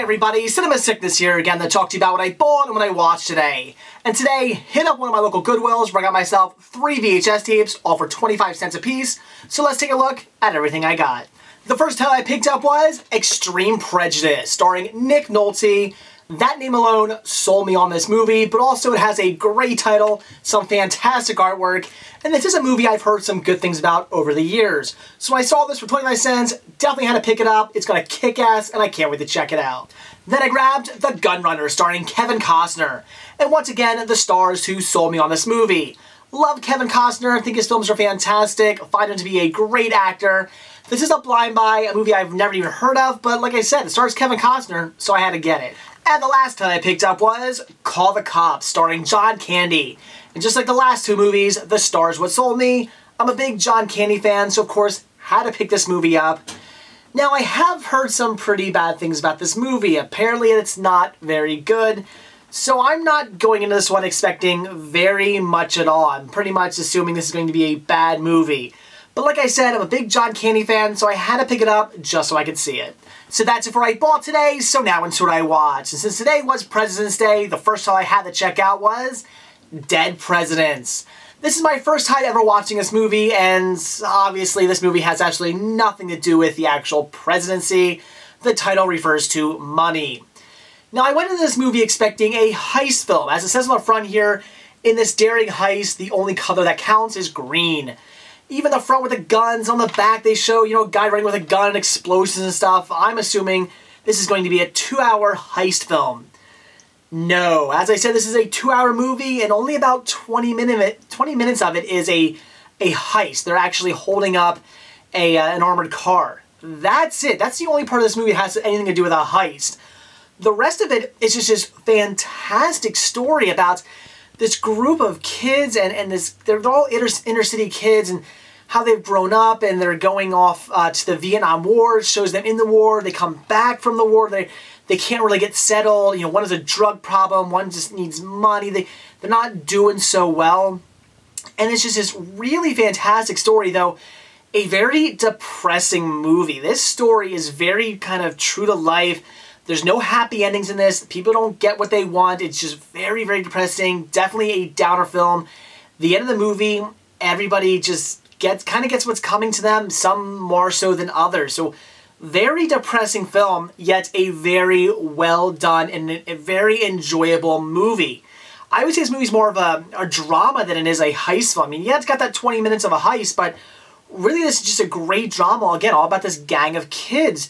everybody, Cinema Sickness here again to talk to you about what I bought and what I watched today. And today, hit up one of my local Goodwills where I got myself 3 VHS tapes, all for 25 cents a piece. So let's take a look at everything I got. The first title I picked up was Extreme Prejudice, starring Nick Nolte. That name alone sold me on this movie, but also it has a great title, some fantastic artwork, and this is a movie I've heard some good things about over the years. So when I saw this for 25 cents, definitely had to pick it up. It's got a kick-ass, and I can't wait to check it out. Then I grabbed The Gunrunner, starring Kevin Costner. And once again, the stars who sold me on this movie. Love Kevin Costner, I think his films are fantastic, find him to be a great actor. This is a blind buy, a movie I've never even heard of, but like I said, it stars Kevin Costner, so I had to get it. And the last title I picked up was Call the Cops, starring John Candy. And just like the last two movies, the stars what sold me. I'm a big John Candy fan, so of course, had to pick this movie up. Now, I have heard some pretty bad things about this movie. Apparently, it's not very good. So I'm not going into this one expecting very much at all. I'm pretty much assuming this is going to be a bad movie. But like I said, I'm a big John Candy fan, so I had to pick it up just so I could see it. So that's it for what I bought today, so now into what I watched. And since today was President's Day, the first title I had to check out was Dead Presidents. This is my first time ever watching this movie, and obviously this movie has absolutely nothing to do with the actual presidency. The title refers to money. Now, I went into this movie expecting a heist film. As it says on the front here, in this daring heist, the only color that counts is green. Even the front with the guns, on the back they show, a guy running with a gun and explosions and stuff. I'm assuming this is going to be a 2-hour heist film. No, as I said, this is a 2-hour movie and only about 20 minutes of it is a heist. They're actually holding up an armored car. That's it. That's the only part of this movie that has anything to do with a heist. The rest of it is just this fantastic story about this group of kids and they're all inner city kids and how they've grown up and they're going off to the Vietnam War. It shows them in the war. They come back from the war. They can't really get settled. One has a drug problem. One just needs money. They're not doing so well. And it's just this really fantastic story, though a very depressing movie. This story is very kind of true to life. There's no happy endings in this. People don't get what they want. It's just very, very depressing. Definitely a downer film. The end of the movie, everybody just kind of gets what's coming to them, some more so than others. So very depressing film, yet a very well done and a very enjoyable movie. I would say this movie's more of a drama than it is a heist film. I mean, yeah, it's got that 20 minutes of a heist, but really this is just a great drama, again, all about this gang of kids.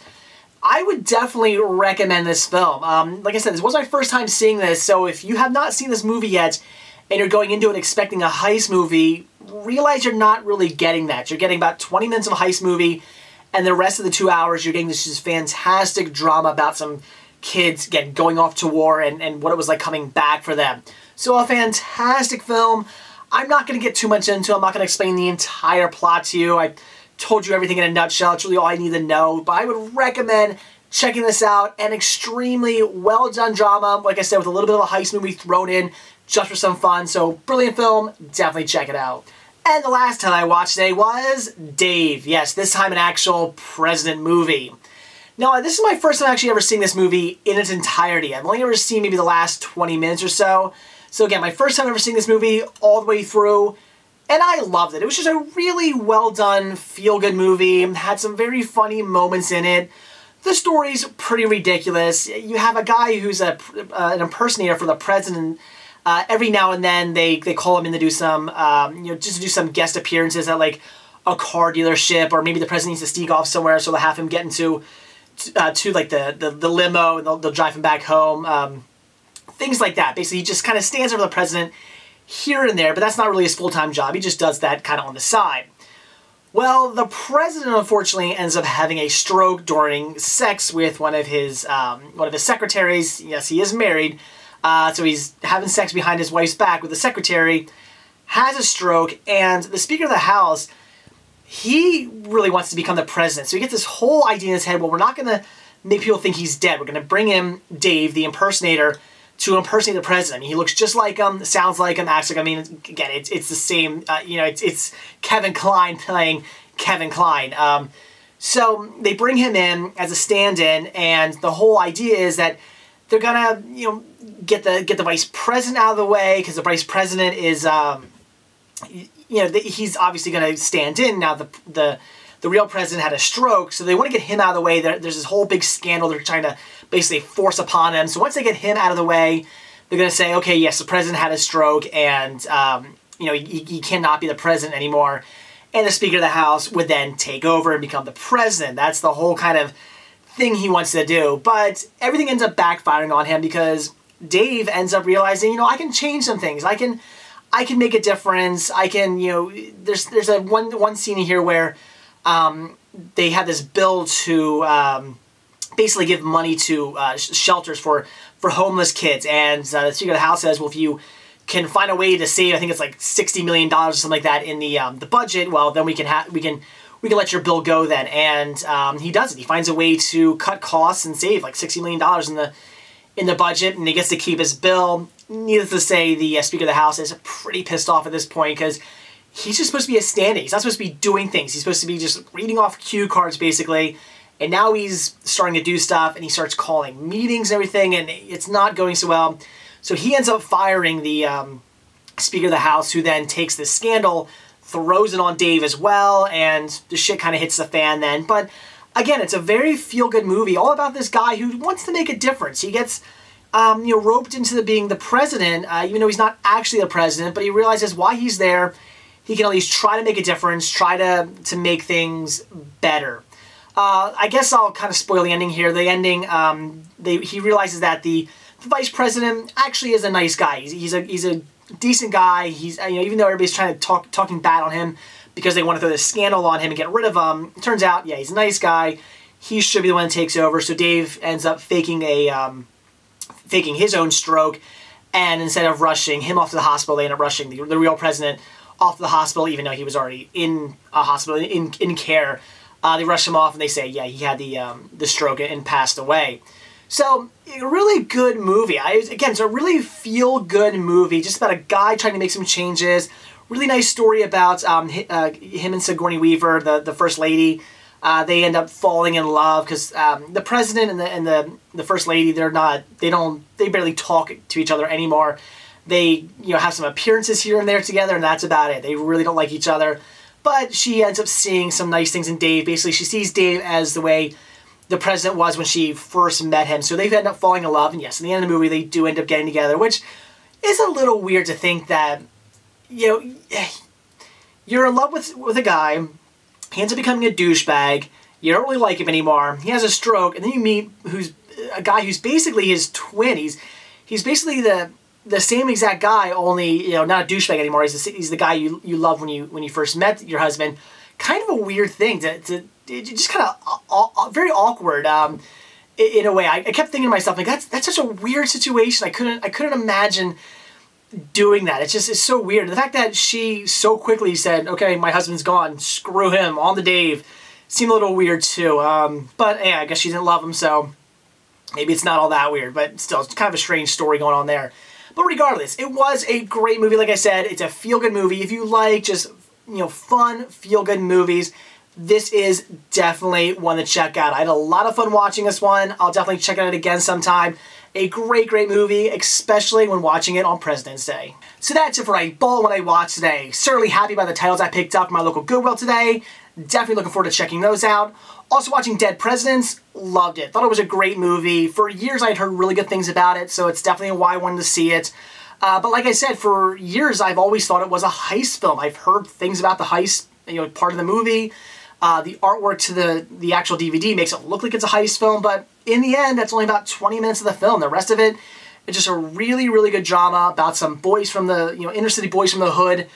I would definitely recommend this film. Like I said, this was my first time seeing this, so if you have not seen this movie yet and you're going into it expecting a heist movie, realize you're not really getting that. You're getting about 20 minutes of a heist movie, and the rest of the 2 hours you're getting this just fantastic drama about some kids going off to war and what it was like coming back for them. So a fantastic film. I'm not going to get too much into it. I'm not going to explain the entire plot to you. I told you everything in a nutshell. It's really all I need to know. But I would recommend checking this out. An extremely well done drama. Like I said, with a little bit of a heist movie thrown in just for some fun. So brilliant film. Definitely check it out. And the last time I watched today was Dave. Yes, this time an actual president movie. Now, this is my first time actually ever seeing this movie in its entirety. I've only ever seen maybe the last 20 minutes or so. So again, my first time ever seeing this movie all the way through. And I loved it. It was just a really well done, feel-good movie. Had some very funny moments in it. The story's pretty ridiculous. You have a guy who's an impersonator for the president. Every now and then they call him in to do some, just to do some guest appearances at like a car dealership, or maybe the president needs to sneak off somewhere, so they'll have him get into like the limo and they'll drive him back home. Things like that. Basically, he just kind of stands over the president here and there, but that's not really his full-time job. He just does that kind of on the side. Well, the president unfortunately ends up having a stroke during sex with one of his secretaries. Yes, he is married, so he's having sex behind his wife's back with the secretary, has a stroke, and the Speaker of the House, he really wants to become the president. So he gets this whole idea in his head, well, we're not going to make people think he's dead. We're going to bring in Dave, the impersonator, to impersonate the president. I mean, he looks just like him, sounds like him, acts like him. I mean, again, it's the same, it's Kevin Kline playing Kevin Kline. So they bring him in as a stand-in, and the whole idea is that they're gonna, get the vice president out of the way, because the vice president is, he's obviously gonna stand in now. The real president had a stroke, so they want to get him out of the way. There's this whole big scandal they're trying to basically force upon him. So once they get him out of the way, they're gonna say, okay, yes, the president had a stroke, and he cannot be the president anymore. And the Speaker of the House would then take over and become the president. That's the whole kind of thing he wants to do. But everything ends up backfiring on him because Dave ends up realizing, I can change some things. I can make a difference. I can, there's a one scene here where they had this bill to basically give money to shelters for homeless kids. And the Speaker of the House says, well, if you can find a way to save, I think it's like $60 million or something like that in the budget, well, then we can let your bill go then. And he does it. He finds a way to cut costs and save like $60 million in the budget, and he gets to keep his bill. Needless to say, the Speaker of the House is pretty pissed off at this point because he's just supposed to be a stand-in. He's not supposed to be doing things. He's supposed to be just reading off cue cards, basically. And now he's starting to do stuff, and he starts calling meetings and everything, and it's not going so well. So he ends up firing the Speaker of the House, who then takes this scandal, throws it on Dave as well, and the shit kind of hits the fan then. But again, it's a very feel-good movie, all about this guy who wants to make a difference. He gets roped into being the president, even though he's not actually the president, but he realizes while he's there, he can at least try to make a difference, try to make things better. I guess I'll kind of spoil the ending here. The ending, he realizes that the vice president actually is a nice guy. He's a decent guy. He's even though everybody's trying to talking bad on him because they want to throw this scandal on him and get rid of him, it turns out, yeah, he's a nice guy. He should be the one that takes over. So Dave ends up faking his own stroke, and instead of rushing him off to the hospital, they end up rushing the real president off to the hospital, even though he was already in a hospital in care. They rush him off, and they say, yeah, he had the stroke and passed away. So, a really good movie. Again, it's a really feel-good movie, just about a guy trying to make some changes. Really nice story about him and Sigourney Weaver, the First Lady. They end up falling in love because the president and the First Lady, they barely talk to each other anymore. They have some appearances here and there together, and that's about it. They really don't like each other. But she ends up seeing some nice things in Dave. Basically, she sees Dave as the way the president was when she first met him. So they end up falling in love. And yes, in the end of the movie, they do end up getting together, which is a little weird to think that, you're in love with a guy. He ends up becoming a douchebag. You don't really like him anymore. He has a stroke. And then you meet a guy who's basically his twin. He's basically the same exact guy, only, not a douchebag anymore. He's the guy you loved when you first met your husband. Kind of a weird thing to just kind of very awkward in a way. I kept thinking to myself, like, that's such a weird situation. I couldn't imagine doing that. It's so weird. The fact that she so quickly said, okay, my husband's gone, screw him, on to Dave, seemed a little weird too. But yeah, I guess she didn't love him, so maybe it's not all that weird, but still, it's kind of a strange story going on there. But regardless, it was a great movie. Like I said, it's a feel-good movie. If you like just, fun, feel-good movies, this is definitely one to check out. I had a lot of fun watching this one. I'll definitely check it out again sometime. A great, great movie, especially when watching it on President's Day. So that's it for a ball when I watched today. Certainly happy by the titles I picked up from my local Goodwill today. Definitely looking forward to checking those out. Also watching Dead Presidents, loved it. Thought it was a great movie. For years I had heard really good things about it, so it's definitely why I wanted to see it. But like I said, for years I've always thought it was a heist film. I've heard things about the heist, part of the movie. The artwork to the actual DVD makes it look like it's a heist film, but in the end, that's only about 20 minutes of the film. The rest of it is just a really, really good drama about some boys from the, inner city boys from the hood,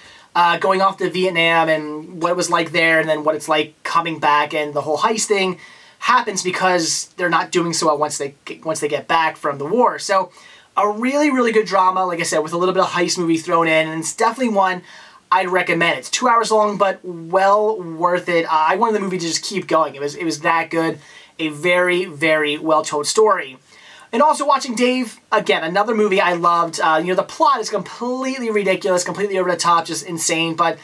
going off to Vietnam and what it was like there, and then what it's like coming back, and the whole heist thing happens because they're not doing so well once they get back from the war. So a really, really good drama, like I said, with a little bit of heist movie thrown in, and it's definitely one I'd recommend. It's 2 hours long, but well worth it. I wanted the movie to just keep going. It was that good. A very, very well-told story. And also watching Dave, again, another movie I loved. The plot is completely ridiculous, completely over the top, just insane, but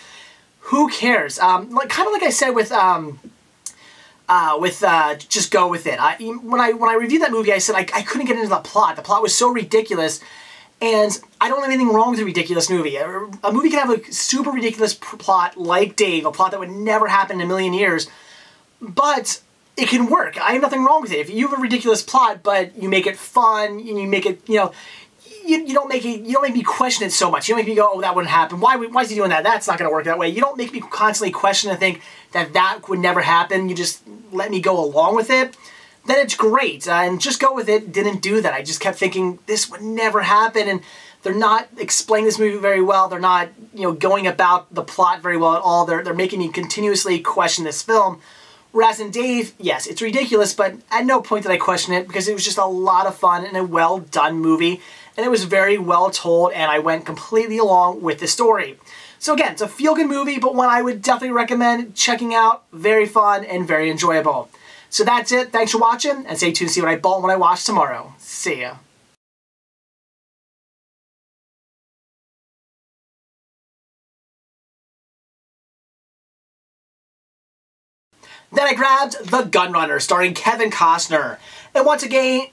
who cares? Kind of like I said with Just Go With It. When I reviewed that movie, I said I couldn't get into the plot. The plot was so ridiculous, and I don't have anything wrong with a ridiculous movie. A movie can have a super ridiculous plot like Dave, a plot that would never happen in a million years, but it can work. I have nothing wrong with it. If you have a ridiculous plot, but you make it fun, and you make it, you don't make me question it so much. You don't make me go, oh, that wouldn't happen. Why is he doing that? That's not going to work that way. You don't make me constantly question and think that would never happen. You just let me go along with it. Then it's great. And Just Go With It didn't do that. I just kept thinking this would never happen, and they're not explaining this movie very well. They're not, going about the plot very well at all. They're making me continuously question this film. Whereas in Dave, yes, it's ridiculous, but at no point did I question it because it was just a lot of fun and a well-done movie. And it was very well told, and I went completely along with the story. So again, it's a feel-good movie, but one I would definitely recommend checking out. Very fun and very enjoyable. So that's it. Thanks for watching, and stay tuned to see what I bought when I watch tomorrow. See ya. Then I grabbed The Gun Runner, starring Kevin Costner. And once again,